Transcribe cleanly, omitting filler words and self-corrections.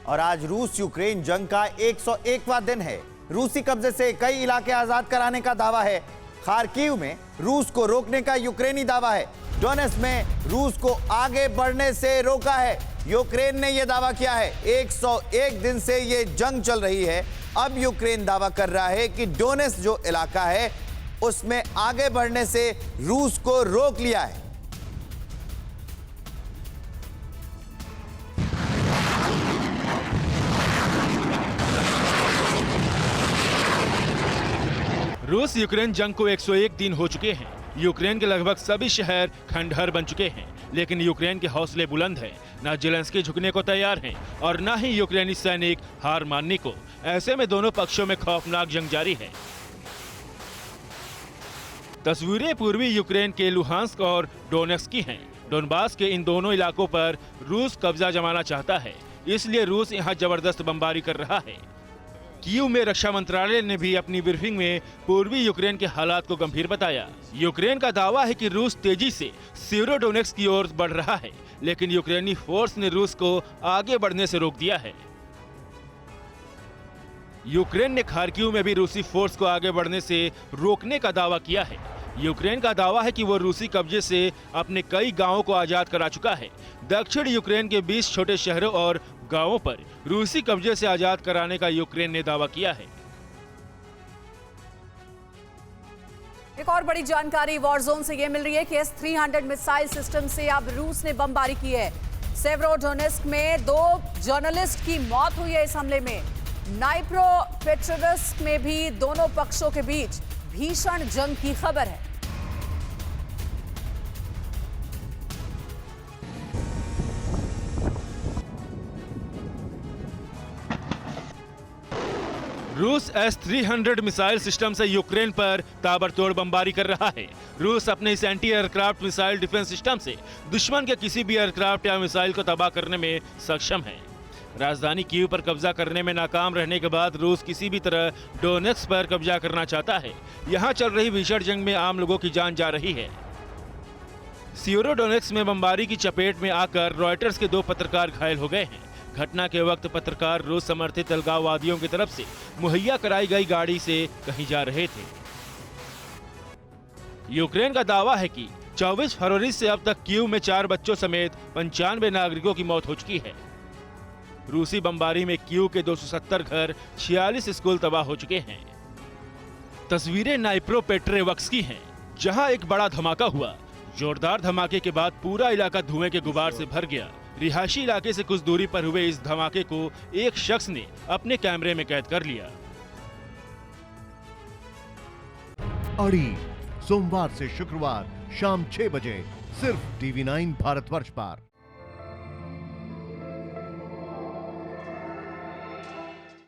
और आज रूस यूक्रेन जंग का 101वां दिन है। रूसी कब्जे से कई इलाके आजाद कराने का दावा है। खार्किव में रूस को रोकने का यूक्रेनी दावा है। डोनेट्स्क में रूस को आगे बढ़ने से रोका है। यूक्रेन ने यह दावा किया है। 101 दिन से यह जंग चल रही है। अब यूक्रेन दावा कर रहा है कि डोनेट्स्क जो इलाका है उसमें आगे बढ़ने से रूस को रोक लिया है। रूस यूक्रेन जंग को 101 दिन हो चुके हैं। यूक्रेन के लगभग सभी शहर खंडहर बन चुके हैं, लेकिन यूक्रेन के हौसले बुलंद हैं। न जेलेंस्की झुकने को तैयार हैं और न ही यूक्रेनी सैनिक हार मानने को। ऐसे में दोनों पक्षों में खौफनाक जंग जारी है। तस्वीरें पूर्वी यूक्रेन के लुहांस्क और डोनेट्स्क की हैं। डोनबास के इन दोनों इलाकों पर रूस कब्जा जमाना चाहता है, इसलिए रूस यहां जबरदस्त बमबारी कर रहा है। कीव में रक्षा मंत्रालय ने भी अपनी ब्रीफिंग में पूर्वी यूक्रेन के हालात को गंभीर बताया। यूक्रेन का दावा है कि रूस तेजी से सेवेरोडोनेट्स्क की ओर बढ़ रहा है, लेकिन यूक्रेनी फोर्स ने रूस को आगे बढ़ने से रोक दिया है। यूक्रेन ने खार्किव में भी रूसी फोर्स को आगे बढ़ने से रोकने का दावा किया है। यूक्रेन का दावा है कि वो रूसी कब्जे से अपने कई गांवों को आजाद करा चुका है। दक्षिण यूक्रेन के 20 छोटे शहरों और गांवों पर रूसी कब्जे से आजाद कराने का यूक्रेन ने दावा किया है। एक और बड़ी जानकारी वॉर जोन से ये मिल रही है कि S-300 मिसाइल सिस्टम से अब रूस ने बमबारी की है। सेवेरोडोनेट्स्क में 2 जर्नलिस्ट की मौत हुई है इस हमले में। नाइप्रोपेट्रोव्स्क में भी दोनों पक्षों के बीच भीषण जंग की खबर है। रूस S-300 मिसाइल सिस्टम से यूक्रेन पर ताबड़तोड़ बमबारी कर रहा है। रूस अपने इस anti aircraft missile defence system से दुश्मन के किसी भी एयरक्राफ्ट या मिसाइल को तबाह करने में सक्षम है। राजधानी कीव पर कब्जा करने में नाकाम रहने के बाद रूस किसी भी तरह डोनेट्स्क पर कब्जा करना चाहता है। यहां चल रही भीषण जंग में आम लोगों की जान जा रही है। सेवेरोडोनेट्स्क में बमबारी की चपेट में आकर रॉयटर्स के 2 पत्रकार घायल हो गए हैं। घटना के वक्त पत्रकार रूस समर्थित अलगाववादियों की तरफ से मुहैया कराई गई गाड़ी से कहीं जा रहे थे। यूक्रेन का दावा है कि 24 फरवरी से अब तक कीव में 4 बच्चों समेत 95 नागरिकों की मौत हो चुकी है। रूसी बमबारी में कीव के 270 घर, 46 स्कूल तबाह हो चुके हैं। तस्वीरें नाइप्रोपेट्रोव्स्क की हैं, जहां एक बड़ा धमाका हुआ। जोरदार धमाके के बाद पूरा इलाका धुएं के गुबार से भर गया। रिहायशी इलाके से कुछ दूरी पर हुए इस धमाके को एक शख्स ने अपने कैमरे में कैद कर लिया। अड़ी सोमवार से शुक्रवार शाम 6 बजे सिर्फ TV9 भारतवर्ष पर।